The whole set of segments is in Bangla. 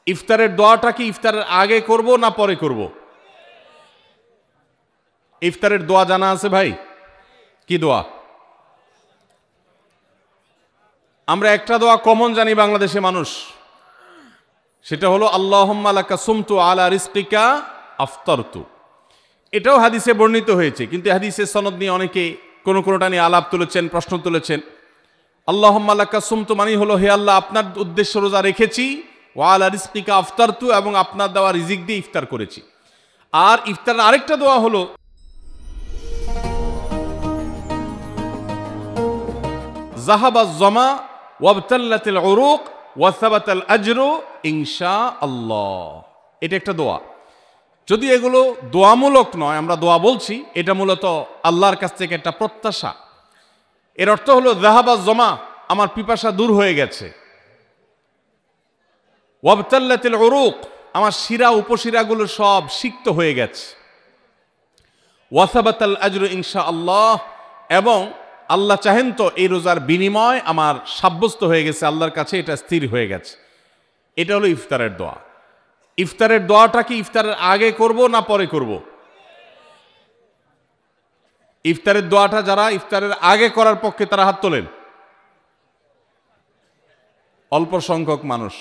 ইফতারের দোয়াটা কি ইফতারের আগে করব না পরে করব? ইফতারের দোয়া জানা আছে ভাই? কি দোয়া? আমরা একটা দোয়া কমন জানি বাংলাদেশে মানুষ, সেটা হলো আল্লাহুম্মা লাকা সুমতু আলা রিজকিকা আফতারতু। এটাও হাদিসে বর্ণিত হয়েছে, কিন্তু হাদিসের সনদ নিয়ে অনেকে কোনোটা নিয়ে আলাপ তুলেছেন, প্রশ্ন তুলেছেন। আল্লাহুম্মা লাকা সুমতু মানে হলো, হে আল্লাহ, আপনার উদ্দেশ্য রোজা রেখেছি, ওয়া আলা রিজকিকা আফতারতু, এবং আপনার দেওয়া রিজিক দিয়ে ইফতার করেছি। আর ইফতারের আরেকটা দোয়া হলো যাহাবাজ জামা ওয়াবতাল্লাতিল উরুক ওয়া সাবাতাল আজরু ইনশাআল্লাহ। এটা একটা দোয়া। যদি এগুলো দোয়ামূলক নয়, আমরা দোয়া বলছি, এটা মূলত আল্লাহর কাছ থেকে একটা প্রত্যাশা। এর অর্থ হলো যাহাবাজ জামা, আমার পিপাসা দূর হয়ে গেছে। ওয়াবতাল্লাতিল উরুক, আমার শিরা উপশিরাগুলো সব সিক্ত হয়ে গেছে। ওয়া সাবাতাল আজরু ইনশাআল্লাহ, এবং আল্লাহ চাহেন তো এই রোজার বিনিময় আমার সাব্যস্ত হয়ে গেছে আল্লাহর কাছে, এটা স্থির হয়ে গেছে। এটা হলো ইফতারের দোয়া। ইফতারের দোয়াটা কি ইফতারের আগে করব না পরে করব? ইফতারের দোয়াটা যারা ইফতারের আগে করার পক্ষে তারা হাত তোলেন। অল্প সংখ্যক মানুষ।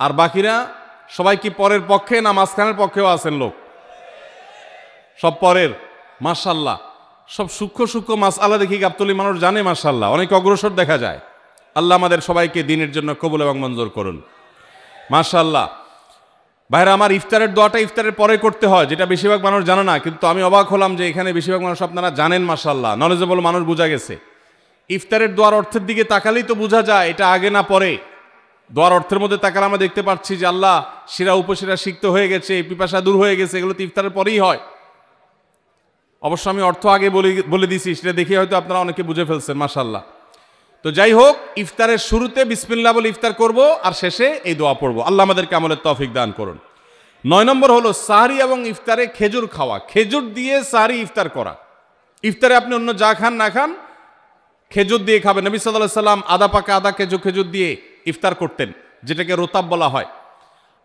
আর বাকিরা সবাই কি পরের পক্ষে না মাঝখানের পক্ষেও আছেন লোক? সব পরের। মাশাআল্লাহ, সব সূক্ষ্ম মাসআলা দেখি গাবতলী মানুষ জানে, মাশাআল্লাহ, অনেক অগ্রসর দেখা যায়। আল্লাহ আমাদের সবাইকে দিনের জন্য কবুল এবং মঞ্জুর করুন, মাশাআল্লাহ। ভাইরা আমার, ইফতারের দোয়াটা ইফতারের পরে করতে হয়, যেটা বেশিরভাগ মানুষ জানে না, কিন্তু আমি অবাক হলাম যে এখানে বেশিরভাগ মানুষ আপনারা জানেন, মাশাআল্লাহ, নলেজেবল মানুষ, বোঝা গেছে। ইফতারের দোয়ার অর্থের দিকে তাকালেই তো বোঝা যায় এটা আগে না পরে। দোয়ার অর্থের মধ্যে তাকালে আমরা দেখতে পাচ্ছি যে আল্লাহ শিরা উপশিরা সিক্ত হয়ে গেছে, পিপাসা দূর হয়ে গেছে, এগুলো তো ইফতারের পরেই হয়। অবশ্য আমি অর্থ আগে বলে দিছি, সেটা দেখে হয়তো আপনারা অনেকে বুঝে ফেলছেন, মাশাআল্লাহ। তো যাই হোক, ইফতারের শুরুতে বিসমিল্লাহ বলে ইফতার করব, আর শেষে এই দোয়া পড়ব। আল্লাহ আমাদেরকে আমলের তৌফিক দান করুন। 9 নম্বর হলো সাহরি এবং ইফতারে খেজুর খাওয়া। খেজুর দিয়ে সাহরি ইফতার করা। ইফতারে আপনি অন্য যা খান না খান, খেজুর দিয়ে খাবেন। নবী সাল্লাল্লাহু আলাইহি সাল্লাম আদা পাকা আদা খেজুর দিয়ে ইফতার করতেন, যেটাকে রোতাব বলা হয়।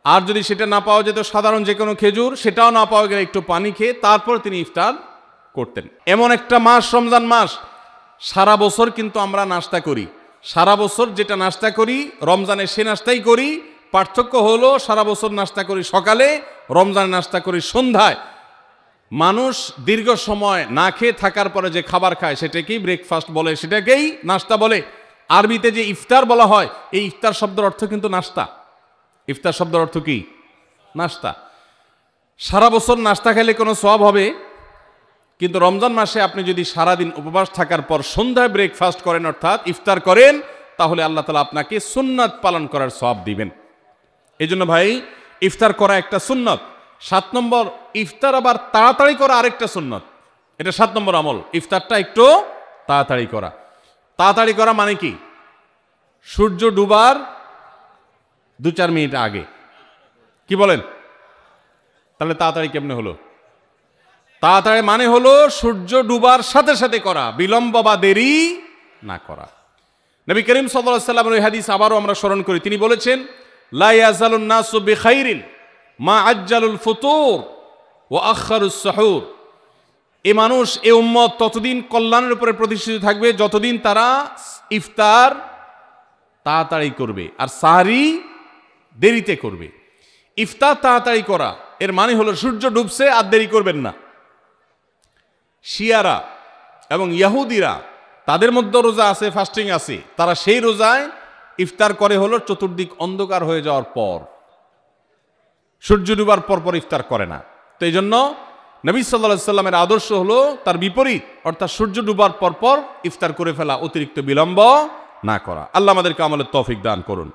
আর যদি সেটা না পাওয়া যেত, সাধারণ যে কোনো খেজুর, সেটাও না পাওয়া গেলে একটু পানি খেয়ে তারপর তিনি ইফতার করতেন। এমন একটা মাস রমজান মাস, সারা বছর কিন্তু আমরা নাস্তা করি। সারা বছর যেটা নাস্তা করি রমজানে সে নাস্তাই করি। পার্থক্য হলো সারা বছর নাস্তা করি সকালে, রমজানে নাস্তা করি সন্ধ্যায়। মানুষ দীর্ঘ সময় না খেয়ে থাকার পরে যে খাবার খায় সেটাকেই ব্রেকফাস্ট বলে, সেটাকেই নাস্তা বলে। আরবিতে যে ইফতার বলা হয়, এই ইফতার শব্দের অর্থ কিন্তু নাস্তা। ইফতার শব্দের অর্থ কি? নাস্তা। সারা বছর নাস্তা খেলে কোনো সওয়াব হবে, কিন্তু রমজান মাসে আপনি যদি সারাদিন উপবাস থাকার পর সন্ধ্যায় ব্রেকফাস্ট করেন, অর্থাৎ ইফতার করেন, তাহলে আল্লাহ তাআলা আপনাকে সুন্নাত পালন করার সওয়াব দিবেন। এই জন্য ভাই, ইফতার করা একটা সুন্নত। 7 নম্বর, ইফতার আবার তাড়াতাড়ি করা আরেকটা সুন্নত। এটা 7 নম্বর আমল, ইফতারটা একটু তাড়াতাড়ি করা। তাড়াতাড়ি করা মানে কি? সূর্য ডুবার 2-4 মিনিট আগে। কি বলেন? তাহলে তাড়াতাড়ি কেমনে হলো? তাড়াতাড়ি মানে হলো সূর্য ডুবার সাথে সাথে করা, বিলম্ব বা দেরি না করা। নবী করিম সাল্লাল্লাহু আলাইহি ওয়াসাল্লামের ওই হাদিস আবারও আমরা স্মরণ করি। তিনি বলেছেন, লা ইয়াজালুন নাসু বিখাইরিন মা আজ্জালুল ফুতুর ওয়া আখারুস সুহুর। এই মানুষ, এই উম্মত ততদিন কল্যাণের উপরে প্রতিষ্ঠিত থাকবে যতদিন তারা ইফতার তাড়াতাড়ি করবে আর সাহরি দেরিতে করবে। ইফতার তাড়াতাড়ি করা এর মানে হলো সূর্য ডুবছে আর দেরি করবেন না। শিয়ারা এবং ইহুদিরা, তাদের মধ্যে রোজা আছে, ফাস্টিং আছে, তারা সেই রোজায় ইফতার করে হলো চতুর্দিক অন্ধকার হয়ে যাওয়ার পর, সূর্য ডুবার পর ইফতার করে না। তো এই জন্য নবী সাল্লাল্লাহু আলাইহি সাল্লামের আদর্শ হলো তার বিপরীত, অর্থাৎ সূর্য ডুবার পর ইফতার করে ফেলা, অতিরিক্ত বিলম্ব না করা। আল্লাহ আমাদেরকে আমলের তৌফিক দান করুন।